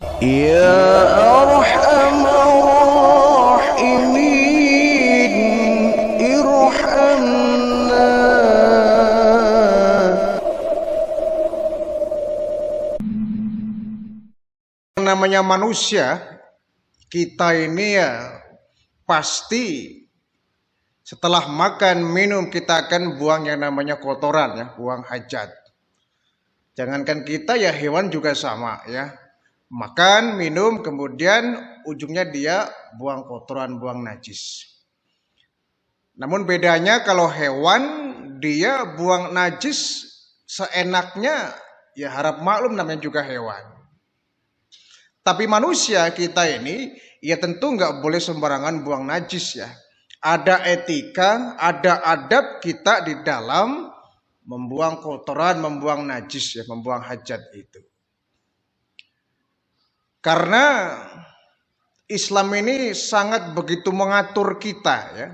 Ya Arhamar Rahimin, irhamna. Namanya manusia, kita ini ya pasti setelah makan minum kita akan buang yang namanya kotoran ya, buang hajat. Jangankan kita ya, hewan juga sama ya. Makan, minum, kemudian ujungnya dia buang kotoran, buang najis. Namun bedanya kalau hewan dia buang najis seenaknya, ya harap maklum namanya juga hewan. Tapi manusia kita ini ya tentu nggak boleh sembarangan buang najis ya. Ada etika, ada adab kita di dalam membuang kotoran, membuang najis ya, membuang hajat itu. Karena Islam ini sangat begitu mengatur kita ya.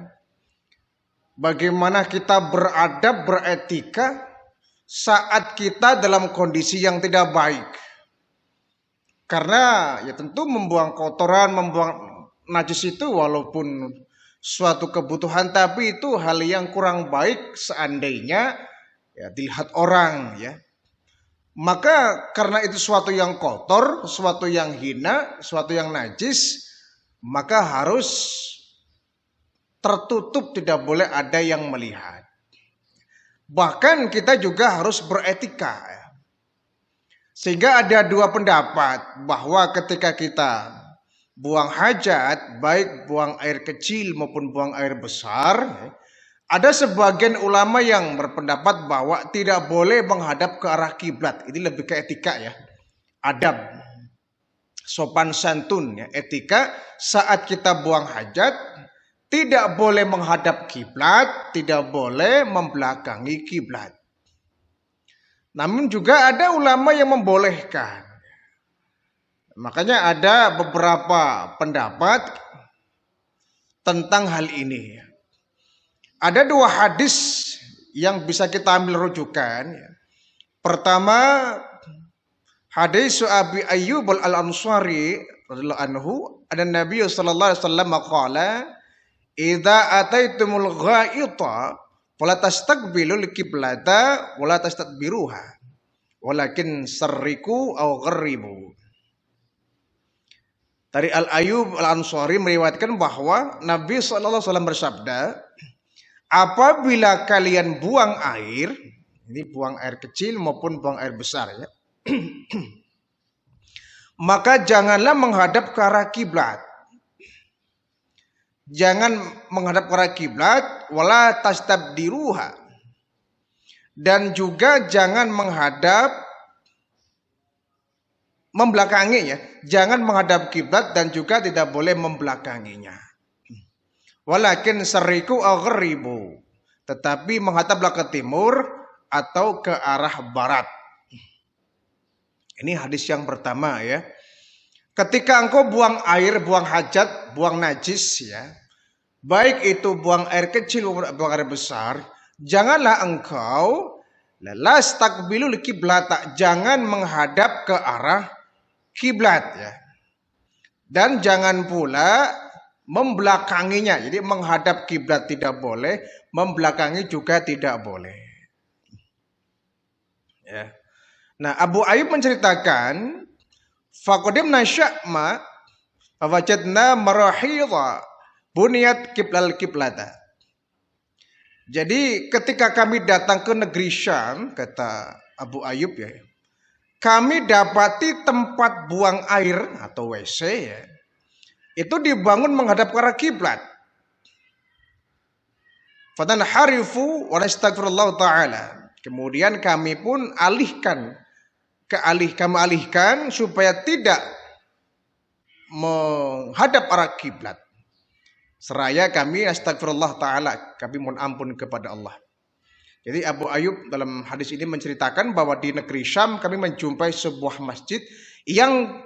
Bagaimana kita beradab, beretika saat kita dalam kondisi yang tidak baik. Karena ya tentu membuang kotoran, membuang najis itu walaupun suatu kebutuhan, tapi itu hal yang kurang baik seandainya ya dilihat orang ya. Maka karena itu suatu yang kotor, suatu yang hina, suatu yang najis, maka harus tertutup, tidak boleh ada yang melihat. Bahkan kita juga harus beretika ya. Sehingga ada dua pendapat bahwa ketika kita buang hajat, baik buang air kecil maupun buang air besar, ada sebagian ulama yang berpendapat bahwa tidak boleh menghadap ke arah kiblat. Ini lebih ke etika ya, adab, sopan santun ya, etika saat kita buang hajat tidak boleh menghadap kiblat, tidak boleh membelakangi kiblat. Namun juga ada ulama yang membolehkan. Makanya ada beberapa pendapat tentang hal ini. Ada dua hadis yang bisa kita ambil rujukan. Pertama, hadis Abi Ayyub al-Ansari radhiyallahu anhu, ada Nabi sallallahu alaihi wasallam qala, "Idza ataitumul ghaita fala tastaqbilul qiblata wala tastadbiruha, walakin sarriku aw gharribu." Dari Al-Ayyub Al-Ansari meriwayatkan bahwa Nabi SAW bersabda, apabila kalian buang air, ini buang air kecil maupun buang air besar ya, maka janganlah menghadap ke arah kiblat. Jangan menghadap ke arah kiblat, wala tastabdiruha. Dan juga jangan menghadap membelakangi ya, jangan menghadap kiblat dan juga tidak boleh membelakanginya. Walakin sariku aghribu, tetapi menghadaplah ke timur atau ke arah barat. Ini hadis yang pertama ya. Ketika engkau buang air, buang hajat, buang najis ya, baik itu buang air kecil maupun buang air besar, janganlah engkau lastaqbilul qiblata, jangan menghadap ke arah kiblat ya. Dan jangan pula membelakanginya. Jadi menghadap kiblat tidak boleh, membelakangi juga tidak boleh. Ya. Nah, Abu Ayyub menceritakan, faqadimna Sya'ma fawajadna marahidha buniyat kiblata. Jadi ketika kami datang ke negeri Syam, kata Abu Ayyub ya, kami dapati tempat buang air atau WC ya, itu dibangun menghadap ke arah kiblat. Fatanharifu wa nastaghfirullah taala. Kemudian kami pun kami alihkan supaya tidak menghadap arah kiblat. Seraya kami astagfirullah taala, kami mohon ampun kepada Allah. Jadi Abu Ayyub dalam hadis ini menceritakan bahwa di negeri Syam kami menjumpai sebuah masjid yang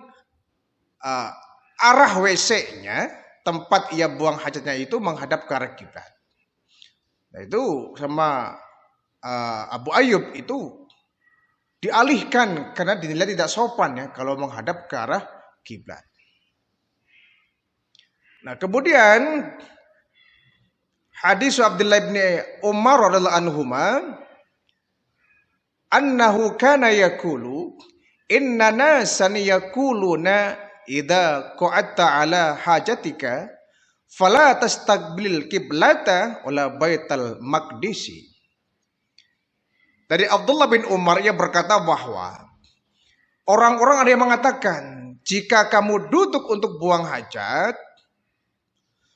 arah WC-nya, tempat ia buang hajatnya itu menghadap ke arah kiblat. Nah itu sama Abu Ayyub itu dialihkan karena dinilai tidak sopan ya kalau menghadap ke arah kiblat. Nah, kemudian hadis Abdullah bin Umar radhiyallahu anhuma annahu kana yaqulu inna nasan yaquluna idza qa'adta ala hajatika fala tastaqbil kiblata wala baital maqdisi. Dari Abdullah bin Umar, ia berkata bahwa orang-orang ada yang mengatakan, jika kamu duduk untuk buang hajat,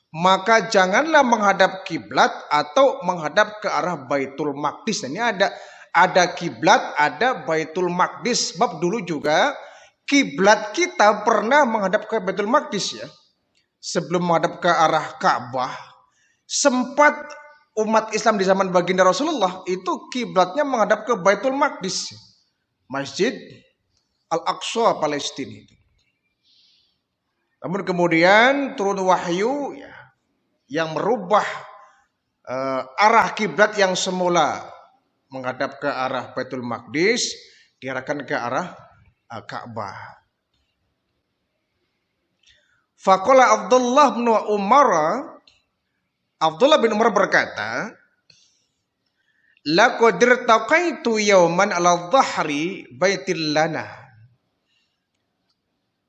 maka janganlah menghadap kiblat atau menghadap ke arah Baitul Maqdis. Ini ada kiblat, ada Baitul Maqdis. Sebab dulu juga kiblat kita pernah menghadap ke Baitul Maqdis ya. Sebelum menghadap ke arah Ka'bah, sempat umat Islam di zaman baginda Rasulullah itu kiblatnya menghadap ke Baitul Maqdis, Masjid Al-Aqsa Palestina. Namun kemudian turun wahyu ya, yang merubah arah kiblat yang semula menghadap ke arah Baitul Maqdis diarahkan ke arah Ka'bah. Faqala Abdullah bin Umar, Abdullah bin Umar berkata, laqad irtaqaitu yawman ala dhahri baitil lana.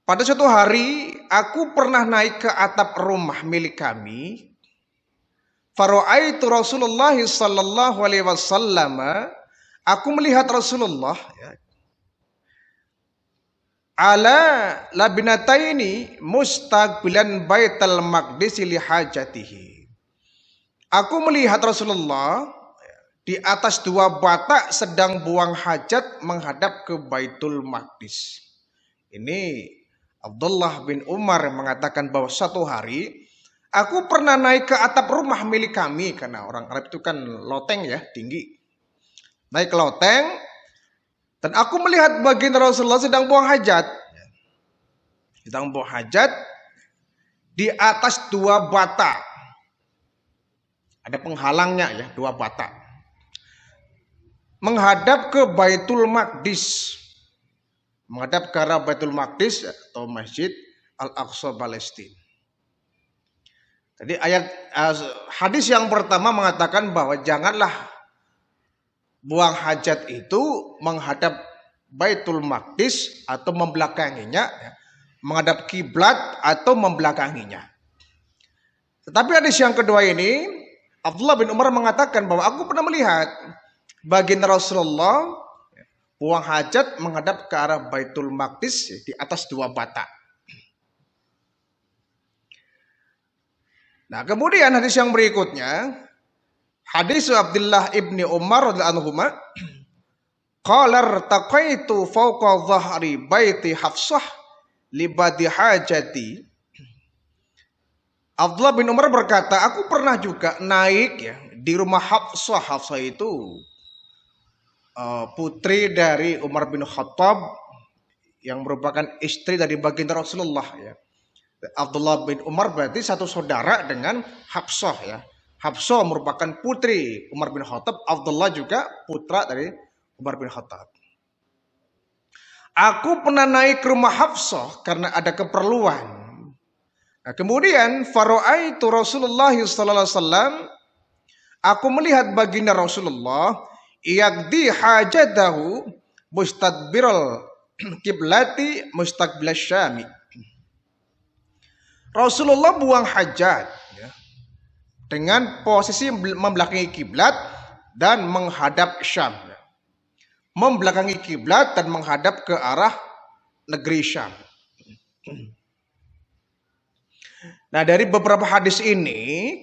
Pada suatu hari aku pernah naik ke atap rumah milik kami. Fara'aitu Rasulullah sallallahu alaihi wasallam. Aku melihat Rasulullah ya, ala labinataini mustaqbilan baital maqdis li hajatihi. Aku melihat Rasulullah di atas dua batak sedang buang hajat menghadap ke Baitul Maqdis. Ini Abdullah bin Umar mengatakan bahwa satu hari aku pernah naik ke atap rumah milik kami, karena orang Arab itu kan loteng ya, tinggi. Naik ke loteng dan aku melihat baginda Rasulullah sedang buang hajat. Sedang buang hajat di atas dua bata. Ada penghalangnya ya, dua bata. Menghadap ke Baitul Maqdis. Menghadap ke arah Baitul Maqdis atau Masjid Al-Aqsa Palestina. Jadi hadis yang pertama mengatakan bahwa janganlah buang hajat itu menghadap Baitul Maqdis atau membelakanginya, ya, menghadap kiblat atau membelakanginya. Tetapi hadis yang kedua ini, Abdullah bin Umar mengatakan bahwa aku pernah melihat baginda Rasulullah buang hajat menghadap ke arah Baitul Maqdis di atas dua bata. Nah, kemudian hadis yang berikutnya, hadis Abdullah ibni Umar radhiyallahu anhu, qala irtaqaitu fawqa dhahri baiti Hafsah li badi hajati. Abdullah bin Umar berkata, aku pernah juga naik ya di rumah Hafsah. Hafsah itu putri dari Umar bin Khattab yang merupakan istri dari baginda Rasulullah ya. Abdullah bin Umar berarti satu saudara dengan Hafsah ya. Hafsah merupakan putri Umar bin Khattab, Abdullah juga putra dari Umar bin Khattab. Aku pernah naik ke rumah Hafsah karena ada keperluan. Nah, kemudian fara'aitu Rasulullah sallallahu alaihi wasallam, aku melihat baginda Rasulullah yaqdi hajatahu mustadbiral kiblati mustaqbilas syami. Rasulullah buang hajat ya, dengan posisi membelakangi kiblat dan menghadap Syam. Membelakangi kiblat dan menghadap ke arah negeri Syam. Nah, dari beberapa hadis ini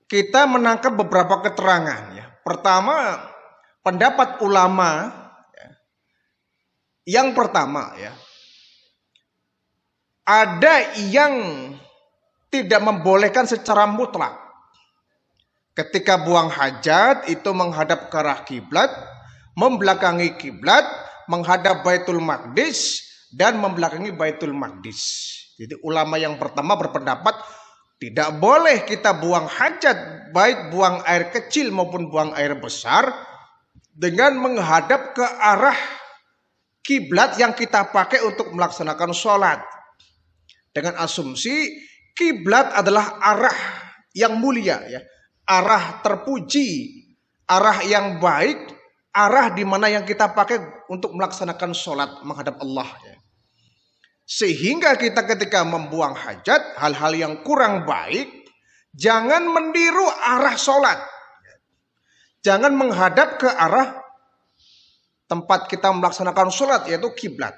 kita menangkap beberapa keterangan ya. Pertama, pendapat ulama ya. Yang pertama ya, ada yang tidak membolehkan secara mutlak. Ketika buang hajat itu menghadap ke arah kiblat, membelakangi kiblat, menghadap Baitul Maqdis dan membelakangi Baitul Maqdis. Jadi ulama yang pertama berpendapat tidak boleh kita buang hajat, baik buang air kecil maupun buang air besar, dengan menghadap ke arah kiblat yang kita pakai untuk melaksanakan sholat. Dengan asumsi kiblat adalah arah yang mulia, ya, arah terpuji, arah yang baik, arah di mana yang kita pakai untuk melaksanakan sholat menghadap Allah. Ya. Sehingga kita ketika membuang hajat, hal-hal yang kurang baik, jangan meniru arah sholat. Jangan menghadap ke arah tempat kita melaksanakan sholat, yaitu kiblat.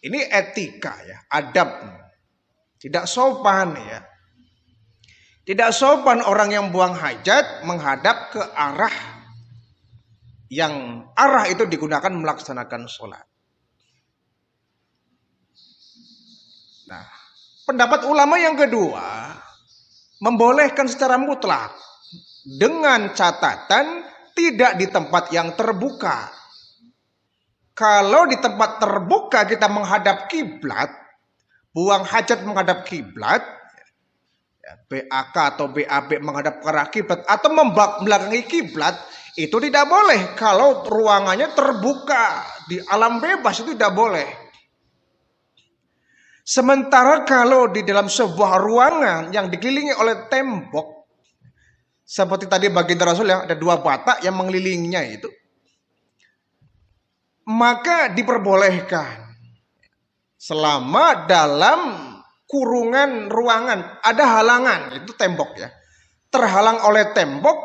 Ini etika, ya, adab. Tidak sopan, ya. Tidak sopan orang yang buang hajat menghadap ke arah yang arah itu digunakan melaksanakan sholat. Nah, pendapat ulama yang kedua membolehkan secara mutlak dengan catatan tidak di tempat yang terbuka. Kalau di tempat terbuka kita menghadap kiblat, buang hajat menghadap kiblat, BAK atau BAB menghadap ke arah kiblat atau membelakangi kiblat, itu tidak boleh. Kalau ruangannya terbuka di alam bebas itu tidak boleh. Sementara kalau di dalam sebuah ruangan yang dikelilingi oleh tembok, seperti tadi baginda Rasul, ya, ada 2 batak yang mengelilinginya itu, maka diperbolehkan selama dalam kurungan ruangan ada halangan, itu tembok, ya, terhalang oleh tembok,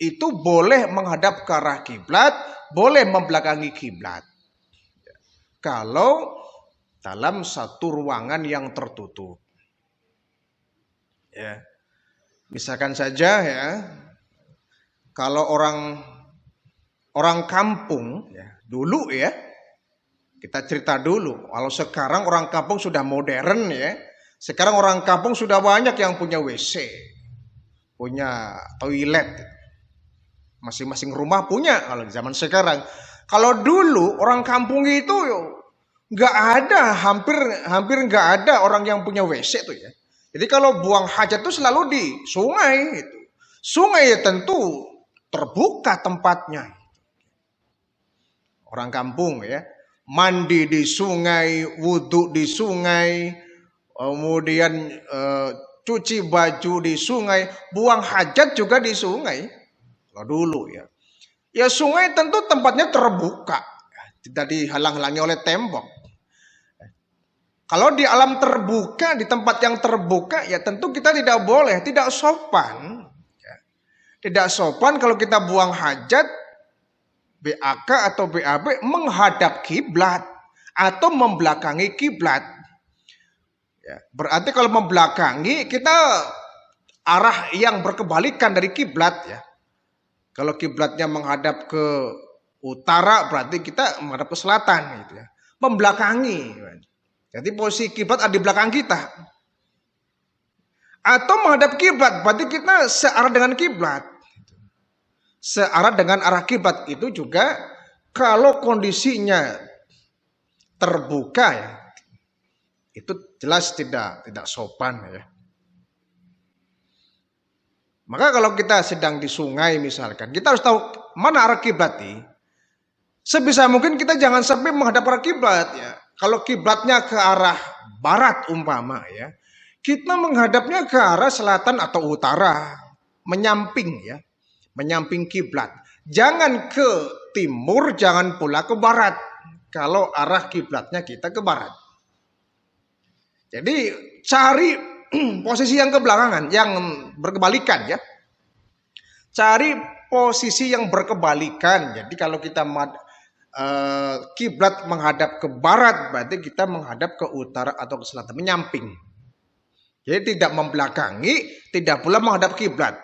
itu boleh menghadap ke arah kiblat, boleh membelakangi kiblat. Kalau dalam satu ruangan yang tertutup, ya, misalkan saja, ya, kalau orang kampung, ya, dulu, ya, kita cerita dulu. Kalau sekarang orang kampung sudah modern, ya. Sekarang orang kampung sudah banyak yang punya WC, punya toilet. Masing-masing rumah punya kalau di zaman sekarang. Kalau dulu orang kampung itu nggak ada, hampir nggak ada orang yang punya WC tuh, ya. Jadi kalau buang hajat itu selalu di sungai. Itu. Sungai ya tentu terbuka tempatnya. Orang kampung, ya. Mandi di sungai, wudhu di sungai, kemudian cuci baju di sungai, buang hajat juga di sungai. Kalau dulu, ya. Ya sungai tentu tempatnya terbuka, tidak dihalang-halangi oleh tembok. Kalau di alam terbuka, di tempat yang terbuka, ya tentu kita tidak boleh, tidak sopan. Tidak sopan kalau kita buang hajat, BAK atau BAB menghadap kiblat atau membelakangi kiblat. Ya, berarti kalau membelakangi kita arah yang berkebalikan dari kiblat, ya. Kalau kiblatnya menghadap ke utara, berarti kita menghadap ke selatan, gitu, ya. Membelakangi. Jadi posisi kiblat ada di belakang kita. Atau menghadap kiblat, berarti kita searah dengan kiblat. Searah dengan arah kiblat itu juga kalau kondisinya terbuka, ya, itu jelas tidak sopan, ya. Maka kalau kita sedang di sungai misalkan, kita harus tahu mana arah kiblat ini. Sebisa mungkin kita jangan sampai menghadap arah kiblat, ya. Kalau kiblatnya ke arah barat umpama, ya, kita menghadapnya ke arah selatan atau utara, menyamping, ya. Menyamping kiblat. Jangan ke timur, jangan pula ke barat. Kalau arah kiblatnya kita ke barat. Jadi cari posisi yang kebelakangan, yang berkebalikan, ya. Cari posisi yang berkebalikan. Jadi kalau kita kiblat menghadap ke barat, berarti kita menghadap ke utara atau ke selatan, menyamping. Jadi tidak membelakangi, tidak pula menghadap kiblat.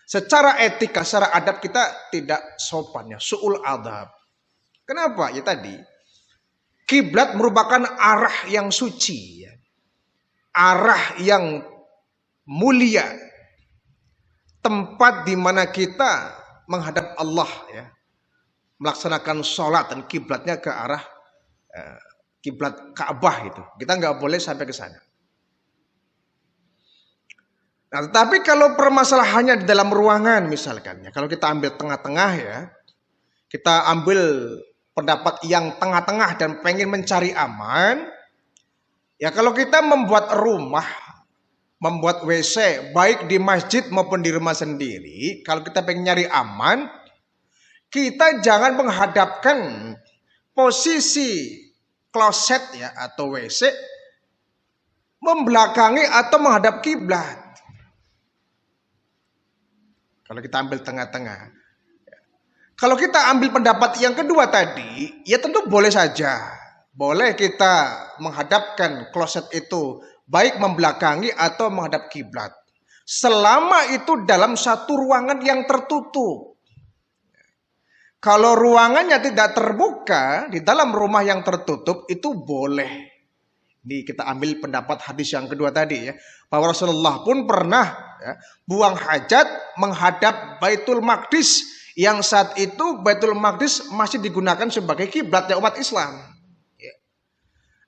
Secara etika, secara adab kita tidak sopannya, su'ul adab. Kenapa? Ya tadi, kiblat merupakan arah yang suci, ya. Arah yang mulia, tempat di mana kita menghadap Allah, ya, melaksanakan sholat dan kiblatnya ke arah kiblat Ka'bah itu. Kita nggak boleh sampai ke sana. Nah, tetapi kalau permasalahannya di dalam ruangan misalkan, ya, kalau kita ambil tengah-tengah, ya, kita ambil pendapat yang tengah-tengah dan pengen mencari aman, ya kalau kita membuat rumah, membuat WC, baik di masjid maupun di rumah sendiri, kalau kita pengen nyari aman, kita jangan menghadapkan posisi kloset ya atau WC membelakangi atau menghadap kiblat. Kalau kita ambil tengah-tengah. Kalau kita ambil pendapat yang kedua tadi, ya tentu boleh saja. Boleh kita menghadapkan kloset itu baik membelakangi atau menghadap kiblat. Selama itu dalam satu ruangan yang tertutup. Kalau ruangannya tidak terbuka di dalam rumah yang tertutup itu boleh. Ini kita ambil pendapat hadis yang kedua tadi ya. Bahwa Rasulullah pun pernah ya, buang hajat menghadap Baitul Maqdis yang saat itu Baitul Maqdis masih digunakan sebagai kiblatnya umat Islam. Ya.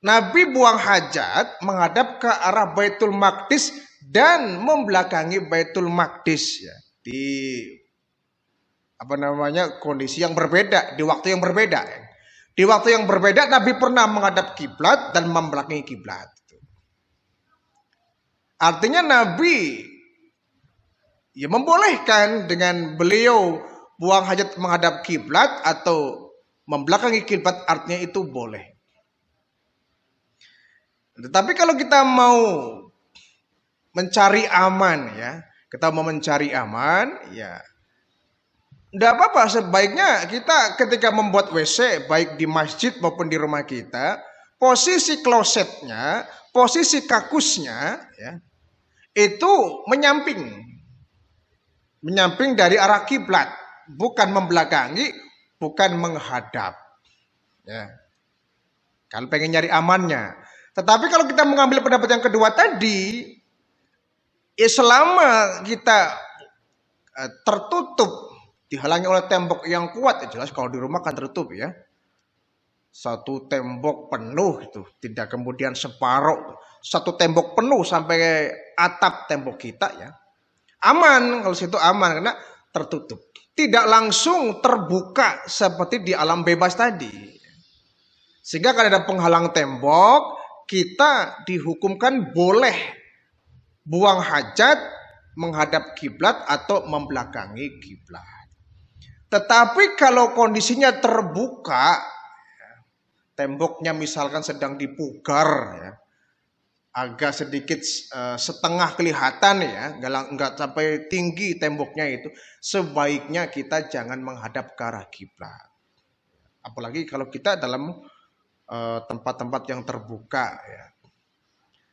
Nabi buang hajat menghadap ke arah Baitul Maqdis dan membelakangi Baitul Maqdis ya, di kondisi yang berbeda, di waktu yang berbeda. Di waktu yang berbeda Nabi pernah menghadap kiblat dan membelakangi kiblat. Artinya Nabi ya membolehkan dengan beliau buang hajat menghadap kiblat atau membelakangi kiblat, artinya itu boleh. Tetapi kalau kita mau mencari aman ya, kita mau mencari aman ya, tidak apa-apa, sebaiknya kita ketika membuat WC baik di masjid maupun di rumah kita, posisi klosetnya, posisi kakusnya ya, itu menyamping dari arah kiblat, bukan membelakangi, bukan menghadap. Ya. Kalau pengen nyari amannya. Tetapi kalau kita mengambil pendapat yang kedua tadi, ya selama kita tertutup, dihalangi oleh tembok yang kuat, ya jelas kalau di rumah kan tertutup ya. Satu tembok penuh itu, tidak kemudian separuh. Satu tembok penuh sampai atap tembok kita ya. Aman, kalau situ aman karena tertutup. Tidak langsung terbuka seperti di alam bebas tadi. Sehingga kalau ada penghalang tembok, kita dihukumkan boleh buang hajat menghadap kiblat atau membelakangi kiblat. Tetapi kalau kondisinya terbuka, temboknya misalkan sedang dipugar, ya, agak sedikit setengah kelihatan ya, nggak sampai tinggi temboknya itu, sebaiknya kita jangan menghadap ke arah kiblat. Apalagi kalau kita dalam tempat-tempat yang terbuka, ya.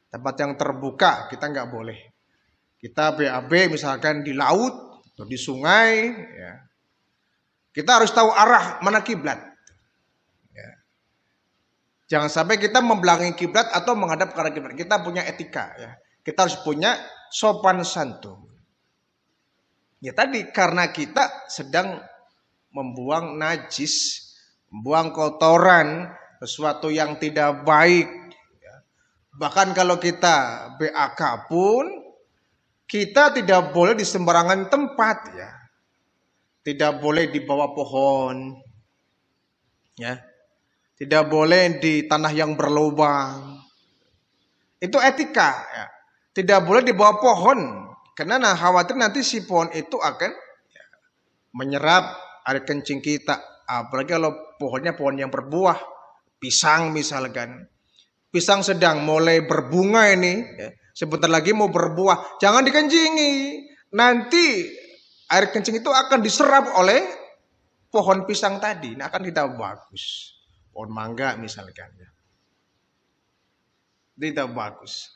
Tempat yang terbuka kita nggak boleh. Kita BAB misalkan di laut atau di sungai, ya. Kita harus tahu arah mana kiblat. Ya. Jangan sampai kita membelakangi kiblat atau menghadap ke arah kiblat. Kita punya etika, ya. Kita harus punya sopan santun. Ya tadi karena kita sedang membuang najis, membuang kotoran, sesuatu yang tidak baik. Ya. Bahkan kalau kita BAK pun kita tidak boleh di sembarangan tempat, ya. Tidak boleh di bawah pohon, ya. Tidak boleh di tanah yang berlubang. Itu etika, ya. Tidak boleh di bawah pohon, karena khawatir nanti si pohon itu akan ya, menyerap air kencing kita. Apalagi kalau pohonnya pohon yang berbuah, pisang misalkan. Pisang sedang mulai berbunga ini, ya. Sebentar lagi mau berbuah, jangan dikencingi. Nanti air kencing itu akan diserap oleh pohon pisang tadi. Nah, akan tidak bagus. Pohon mangga misalkan. Ya. Tidak bagus.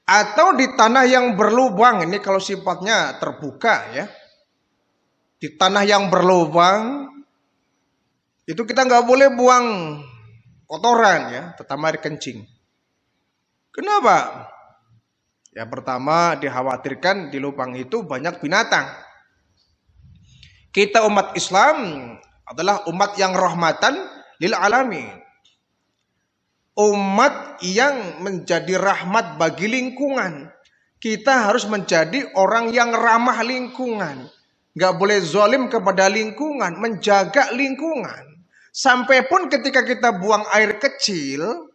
Atau di tanah yang berlubang. Ini kalau sifatnya terbuka ya. Di tanah yang berlubang. Itu kita nggak boleh buang kotoran ya. Terutama air kencing. Kenapa? Ya pertama dikhawatirkan di lubang itu banyak binatang. Kita umat Islam adalah umat yang rahmatan lil alamin. Umat yang menjadi rahmat bagi lingkungan. Kita harus menjadi orang yang ramah lingkungan. Gak boleh zalim kepada lingkungan, menjaga lingkungan. Sampai pun ketika kita buang air kecil,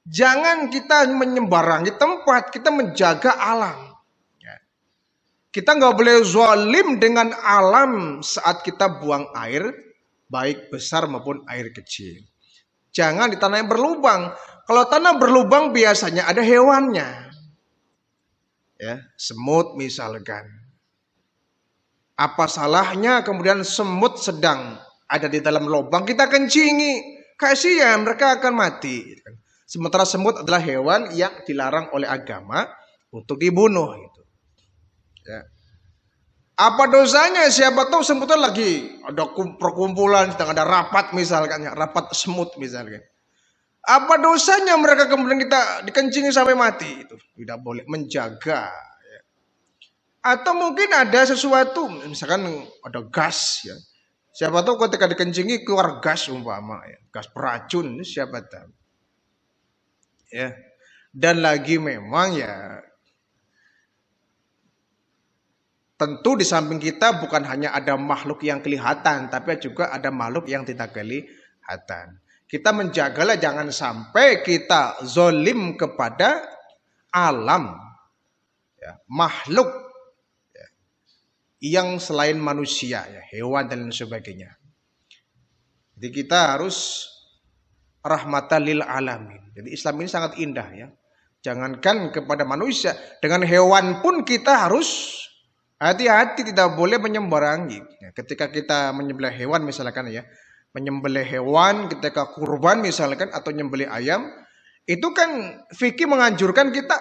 jangan kita menyembarangi tempat, kita menjaga alam. Ya. Kita nggak boleh zalim dengan alam saat kita buang air, baik besar maupun air kecil. Jangan di tanah yang berlubang. Kalau tanah berlubang biasanya ada hewannya. Ya, semut misalkan. Apa salahnya kemudian semut sedang ada di dalam lubang kita kencingi, kasihan mereka akan mati. Sementara semut adalah hewan yang dilarang oleh agama untuk dibunuh. Ya. Apa dosanya? Siapa tahu semutnya lagi ada perkumpulan, sedang ada rapat misalkan, ya, rapat semut misalkan. Apa dosanya mereka kemudian kita dikencingi sampai mati? Itu tidak boleh, menjaga. Ya. Atau mungkin ada sesuatu, misalkan ada gas, ya. Siapa tahu ketika dikencingi keluar gas umpama, ya, gas beracun, siapa tahu. Ya. Dan lagi memang ya tentu di samping kita bukan hanya ada makhluk yang kelihatan, tapi juga ada makhluk yang tidak kelihatan. Kita menjagalah jangan sampai kita zolim kepada alam, ya, makhluk yang selain manusia, ya, hewan dan lain sebagainya. Jadi kita harus rahmatan lil alamin. Jadi Islam ini sangat indah, ya. Jangankan kepada manusia, dengan hewan pun kita harus hati-hati, tidak boleh menyembarangi. Ya, ketika kita menyembelih hewan misalkan, ya, menyembelih hewan ketika kurban misalkan atau menyembelih ayam, itu kan fikih menganjurkan kita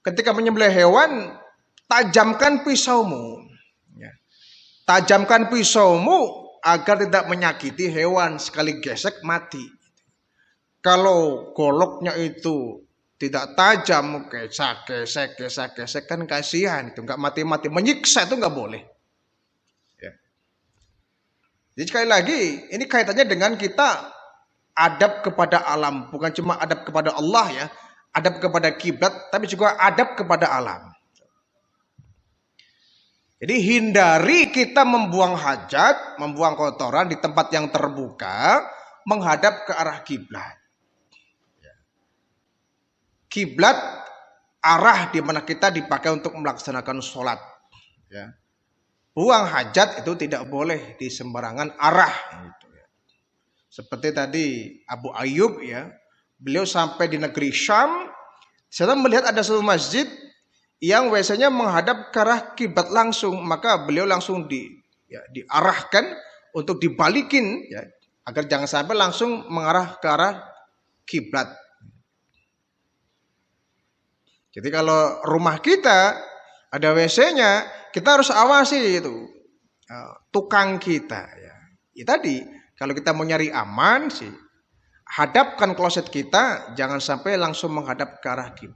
ketika menyembelih hewan tajamkan pisaumu. Tajamkan pisaumu agar tidak menyakiti hewan, sekali gesek mati. Kalau goloknya itu tidak tajam, gesek kan kasihan, itu nggak mati-mati, menyiksa itu nggak boleh. Ya. Jadi sekali lagi ini kaitannya dengan kita adab kepada alam, bukan cuma adab kepada Allah, ya, adab kepada kiblat, tapi juga adab kepada alam. Jadi hindari kita membuang hajat, membuang kotoran di tempat yang terbuka, menghadap ke arah kiblat. Kiblat arah di mana kita dipakai untuk melaksanakan sholat. Ya. Buang hajat itu tidak boleh di sembarangan arah. Gitu, ya. Seperti tadi Abu Ayyub, ya, beliau sampai di negeri Syam, setelah melihat ada satu masjid yang WC-nya menghadap ke arah kiblat langsung, maka beliau langsung diarahkan untuk dibalikin, ya, agar jangan sampai langsung mengarah ke arah kiblat. Jadi kalau rumah kita ada WC-nya, kita harus awasi itu tukang kita. Ya. Ya tadi kalau kita mau nyari aman sih, hadapkan kloset kita, jangan sampai langsung menghadap ke arah kiblat.